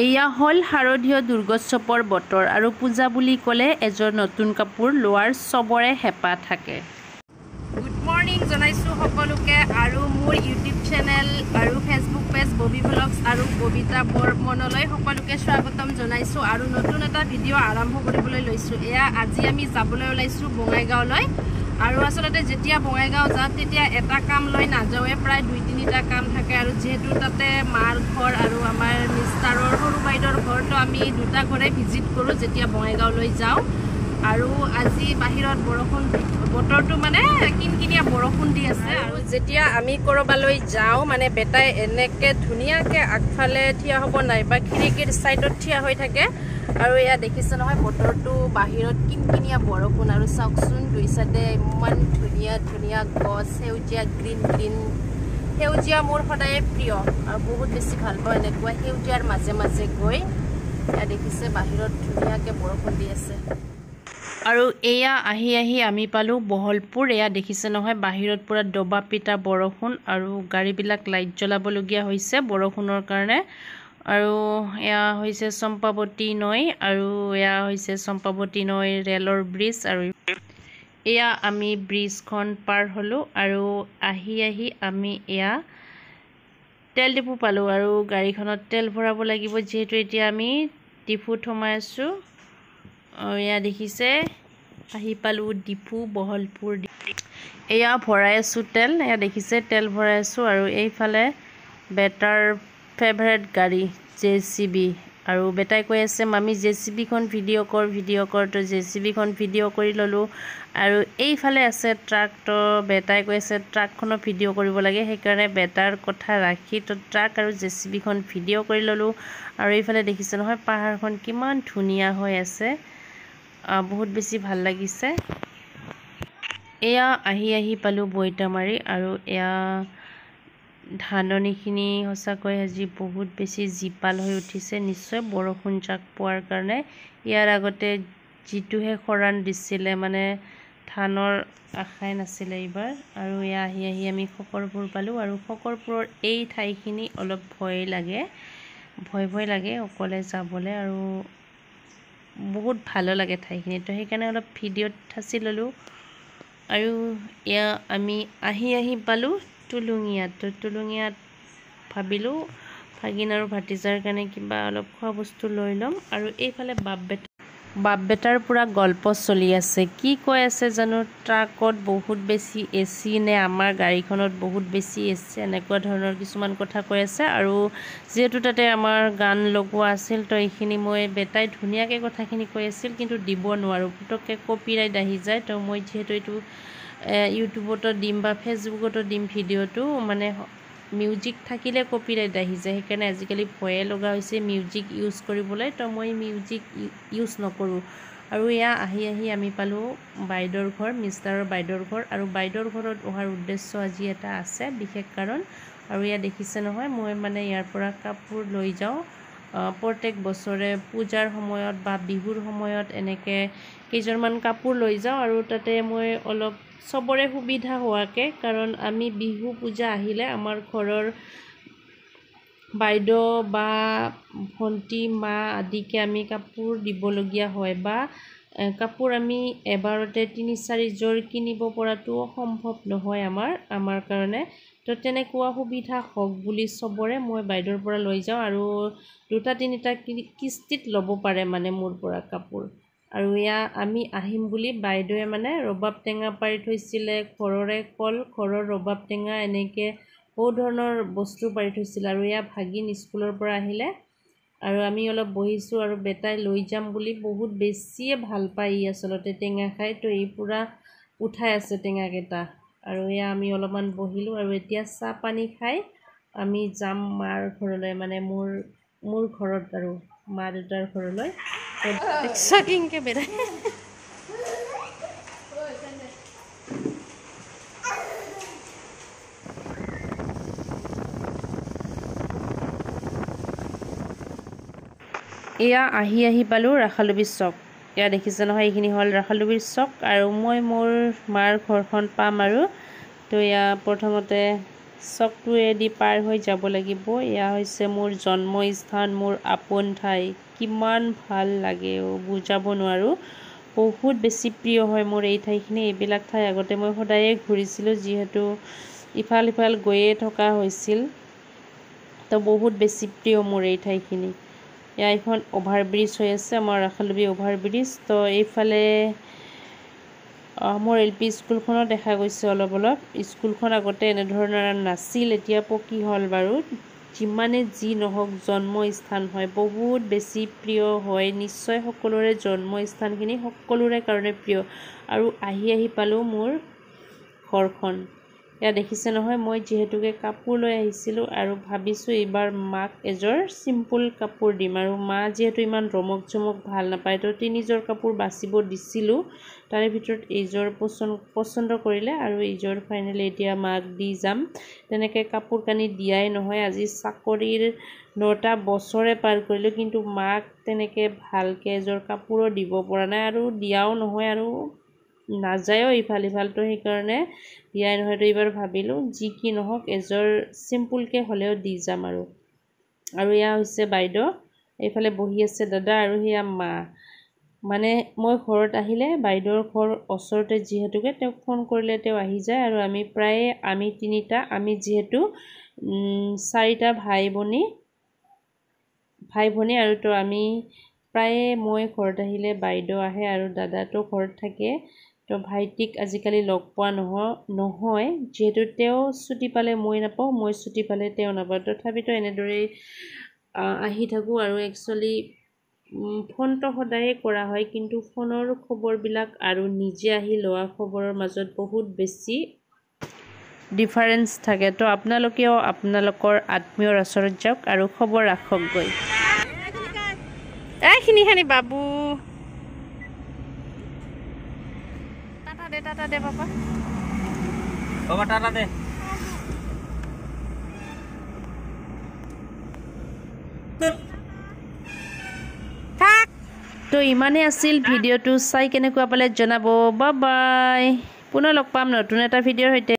এয়া হল শাৰদীয় দুৰ্গোৎসৱৰ বতৰ আৰু পূজা বুলি ক'লে এযোৰ নতুন কাপোৰ লোৱাৰ চবৰে হেঁপাহ থাকে। গুড মৰ্নিং জনাইছোঁ সকলোকে আৰু মোৰ ইউটিউব চেনেল আৰু ফেচবুক পেজ ববি ভ্লগছ আৰু ববিতা বৰ্মনলৈ সকলোকে স্বাগতম জনাইছোঁ আৰু নতুন এটা ভিডিঅ' আৰম্ভ কৰিবলৈ লৈছোঁ। এয়া আজি আমি যাবলৈ ওলাইছোঁ বঙাইগাঁৱলৈ আৰু আচলতে যেতিয়া বঙাইগাঁও যাওঁ তেতিয়া এটা কাম লৈ নাযাওঁৱে, প্ৰায় 2-3টা কাম থাকে আৰু যিহেতু তাতে মাৰ ঘৰ আৰু আমাৰ মিষ্টাৰৰ সৰু বাইদেউৰ ঘৰ, তো আমি দুটা ঘৰে ভিজিট কৰোঁ যেতিয়া বঙাইগাঁৱলৈ যাওঁ। আৰু আজি বাহিৰত বতৰটো মানে কিনকিনীয়া বৰষুণ দি আছে আৰু যেতিয়া আমি ক'ৰবালৈ যাওঁ মানে বেটাই এনেকৈ ধুনীয়াকৈ আগফালে থিয় হ'ব নাইবা খিৰিকীৰ ছাইডত থিয় হৈ থাকে আৰু এয়া দেখিছে নহয় বতৰটো বাহিৰত কিনকিনীয়া বৰষুণ আৰু চাওকচোন দুই চাইডে ইমান ধুনীয়া ধুনীয়া গছ, সেউজীয়া গ্ৰীণ গ্ৰীণ। সেউজীয়া মোৰ সদায় প্ৰিয় আৰু বহুত বেছি ভাল পাওঁ এনেকুৱা সেউজীয়াৰ মাজে মাজে গৈ। এয়া দেখিছে বাহিৰত ধুনীয়াকৈ বৰষুণ দি আছে আৰু এয়া আহি আমি পালোঁ বহলপুৰ। এয়া দেখিছে নহয় বাহিৰত পুৰা দবা পিটা বৰষুণ আৰু গাড়ীবিলাক লাইট জ্বলাবলগীয়া হৈছে বৰষুণৰ কাৰণে। আৰু এয়া হৈছে চম্পাৱতী নৈ আৰু এয়া হৈছে চম্পাৱতী নৈ ৰেলৰ ব্ৰিজ আৰু এয়া আমি ব্ৰিজখন পাৰ হ'লোঁ আৰু আহি আমি এয়া তেল ডিপু পালোঁ আৰু গাড়ীখনত তেল ভৰাব লাগিব যিহেতু এতিয়া আমি ডিপুত সোমাই আছোঁ। এয়া দেখিছে আহি পালোঁ ডিপু বহলপুৰ। এয়া ভৰাই আছোঁ তেল, এয়া দেখিছে তেল ভৰাই আছোঁ আৰু এইফালে বেটাৰ ফেভাৰেট গাড়ী JCB আৰু বেটাই কৈ আছে মামী JCBখন ভিডিঅ' কৰ, তো JCBখন ভিডিঅ' কৰি ল'লোঁ। আৰু এইফালে আছে ট্ৰাক, তো বেটাই কৈ আছে ট্ৰাকখনৰ ভিডিঅ' কৰিব লাগে, সেইকাৰণে বেটাৰ কথা ৰাখি তো ট্ৰাক আৰু JCBখন ভিডিঅ' কৰি ল'লোঁ। আৰু এইফালে দেখিছে নহয় পাহাৰখন কিমান ধুনীয়া হৈ আছে, বহুত বেছি ভাল লাগিছে। এয়া আহি পালোঁ বৈতামাৰী আৰু এয়া ধাননিখিনি সঁচাকৈ আজি বহুত বেছি জীপাল হৈ উঠিছে, নিশ্চয় বৰষুণ জাক পোৱাৰ কাৰণে। ইয়াৰ আগতে যিটোহে খৰাং দিছিলে মানে ধানৰ আশাই নাছিলে এইবাৰ। আৰু এয়া আহি আমি শকৰপুৰ পালোঁ আৰু শকৰপুৰৰ এই ঠাইখিনি অলপ ভয় লাগে অকলে যাবলৈ আৰু বহুত ভালো লাগে ঠাইখিনি, তো সেইকাৰণে অলপ ভিডিঅ'ত ঠাচি ল'লোঁ। আৰু এয়া আমি আহি পালোঁ টুলুঙীয়াত। তো টুলুঙীয়াত ভাবিলোঁ ভাগিন আৰু ভাতিজাৰ কাৰণে কিবা অলপ খোৱা বস্তু লৈ ল'ম। আৰু এইফালে বাপ বেটাৰ পূৰা গল্প চলি আছে, কি কৈ আছে জানো, ট্ৰাকত বহুত বেছি AC নে আমাৰ গাড়ীখনত বহুত বেছি AC, এনেকুৱা ধৰণৰ কিছুমান কথা কৈ আছে। আৰু যিহেতু তাতে আমাৰ গান লগোৱা আছিল তো এইখিনি মই বেটাই ধুনীয়াকৈ কথাখিনি কৈ আছিল কিন্তু দিব নোৱাৰোঁ, পুটককৈ কপিৰাইট আহি যায়। তো মই যিহেতু এইটো ইউটিউবতো দিম বা ফেচবুকতো দিম ভিডিঅ'টো, মানে মিউজিক থাকিলে কপিৰাইট আহি যায়, সেইকাৰণে আজিকালি ভয়ে লগা হৈছে মিউজিক ইউজ কৰিবলৈ, তো মই মিউজিক ইউজ নকৰোঁ। আৰু এয়া আহি আমি পালোঁ বাইদেউৰ ঘৰ, মিষ্টাৰৰ বাইদেউৰ ঘৰ। আৰু বাইদেউৰ ঘৰত অহাৰ উদ্দেশ্য আজি এটা আছে বিশেষ কাৰণ। আৰু এয়া দেখিছে নহয় মই মানে ইয়াৰ পৰা কাপোৰ লৈ যাওঁ প্ৰত্যেক বছৰে পূজাৰ সময়ত বা বিহুৰ সময়ত এনেকৈ কেইযোৰমান কাপোৰ লৈ যাওঁ আৰু তাতে মই অলপ চবৰে সুবিধা হোৱাকৈ, কাৰণ আমি বিহু পূজা আহিলে আমাৰ ঘৰৰ বাইদেউ বা ভণ্টি মা আদিকে আমি কাপোৰ দিবলগীয়া হয় বা কাপোৰ আমি এবাৰতে 3-4 যোৰ কিনিব পৰাটো সম্ভৱ নহয় আমাৰ কাৰণে। তো তেনেকুৱা সুবিধা হওক বুলি চবৰে মই বাইদেউৰ পৰা লৈ যাওঁ আৰু 2-3টা কিস্তিত ল'ব পাৰে মানে মোৰ পৰা কাপোৰ। আৰু এয়া আমি আহিম বুলি বাইদেৱে মানে ৰবাব টেঙা পাৰি থৈছিলে, ঘৰৰে কল, ঘৰৰ ৰবাব টেঙা, এনেকৈ বহুত ধৰণৰ বস্তু পাৰি থৈছিলে। আৰু এয়া ভাগিন স্কুলৰ পৰা আহিলে আৰু আমি অলপ বহিছোঁ আৰু বেটাই লৈ যাম বুলি বহুত বেছিয়ে ভাল পায় আচলতে টেঙা খাই, তো এই পূৰা উঠাই আছে টেঙাকেইটা। আৰু এয়া আমি অলপমান বহিলোঁ আৰু এতিয়া চাহ পানী খাই আমি যাম মাৰ ঘৰলৈ, মানে মোৰ ঘৰত আৰু মা দেউতাৰ ঘৰলৈ। কিনকে বেটাই এয়া আহি পালোঁ ৰাখালুবীৰ চক। এয়া দেখিছে নহয় এইখিনি হ'ল ৰাখালুবীৰ চক আৰু মই মোৰ মাৰ ঘৰখন পাম আৰু। তো এয়া প্ৰথমতে চকটোৱেদি পাৰ হৈ যাব লাগিব। এয়া হৈছে মোৰ জন্মস্থান, মোৰ আপোন ঠাই। কিমান ভাল লাগে বুজাব নোৱাৰোঁ। বহুত বেছি প্ৰিয় হয় মোৰ এই ঠাইখিনি। এইবিলাক ঠাই আগতে মই সদায়ে ঘূৰিছিলোঁ, যিহেতু ইফাল সিফাল গৈয়ে থকা হৈছিল। তো বহুত বেছি প্ৰিয় মোৰ এই ঠাইখিনি। এয়া এখন অভাৰব্ৰিজ হৈ আছে, আমাৰ ৰাখালবি অভাৰব্ৰিজ। তো এইফালে মোৰ LP স্কুলখনো দেখা গৈছে অলপ অলপ। স্কুলখন আগতে এনেধৰণৰ নাছিল, এতিয়া পকী হ'ল বাৰু। যিমানে যি নহওক জন্মস্থান হয়, বহুত বেছি প্ৰিয় হয়। নিশ্চয় সকলোৰে জন্মস্থানখিনি সকলোৰে কাৰণে প্ৰিয়। আৰু আহি পালোঁ মোৰ ঘৰখন। এয়া দেখিছে নহয়, মই যিহেতুকে কাপোৰ লৈ আহিছিলোঁ আৰু ভাবিছোঁ এইবাৰ মাক এযোৰ চিম্পুল কাপোৰ দিম। আৰু মা যিহেতু ইমান ৰমক চমক ভাল নাপায়, তো 3যোৰ কাপোৰ বাচিব দিছিলোঁ। তাৰে ভিতৰত এইযোৰ পচন্দ কৰিলে আৰু এইযোৰ ফাইনেলি এতিয়া মাক দি যাম। তেনেকৈ কাপোৰ কানি দিয়াই নহয়। আজি চাকৰিৰ 9টা বছৰে পাৰ কৰিলোঁ, কিন্তু মাক তেনেকৈ ভালকৈ এযোৰ কাপোৰো দিব পৰা নাই আৰু দিয়াও নহয় আৰু নাযায়ও ইফাল সিফাল। তো সেইকাৰণে দিয়াই নহয়। তো এইবাৰ ভাবিলোঁ যি কি নহওক এযোৰ চিম্পুলকৈ হ'লেও দি যাম আৰু এয়া হৈছে বাইদেউ, এইফালে বহি আছে দাদা আৰু সেয়া মা। মানে মই ঘৰত আহিলে বাইদেউৰ ঘৰ ওচৰতে যিহেতুকে, তেওঁক ফোন কৰিলে তেওঁ আহি যায়। আৰু আমি প্ৰায়ে আমি যিহেতু 4টা ভাই ভনী আৰু তো আমি প্ৰায়ে মই ঘৰত আহিলে বাইদেউ আহে আৰু দাদাটো ঘৰত থাকে। তো ভাইটিক আজিকালি লগ পোৱা নহয়, যিহেতু তেওঁ ছুটি পালে মই নাপাওঁ, মই ছুটি পালে তেওঁ নাপাওঁ। তথাপিতো এনেদৰেই আহি থাকোঁ আৰু একচুৱেলি ফোনটো সদায়ে কৰা হয়, কিন্তু ফোনৰ খবৰবিলাক আৰু নিজে আহি লোৱা খবৰৰ মাজত বহুত বেছি ডিফাৰেঞ্চ থাকে। তো আপোনালোকেও আপোনালোকৰ আত্মীয়ৰ ওচৰত যাওক আৰু খবৰ ৰাখকগৈ। এইখিনিখানি বাবু টাটা দে পাপা। বাবা টাটা দে। তো ইমানেই আছিল। ভিডিঅ'টো চাই কেনেকুৱা পালে জনাব। Bye bye. পুনৰ লগ পাম নতুন এটা ভিডিঅ'ৰ সৈতে।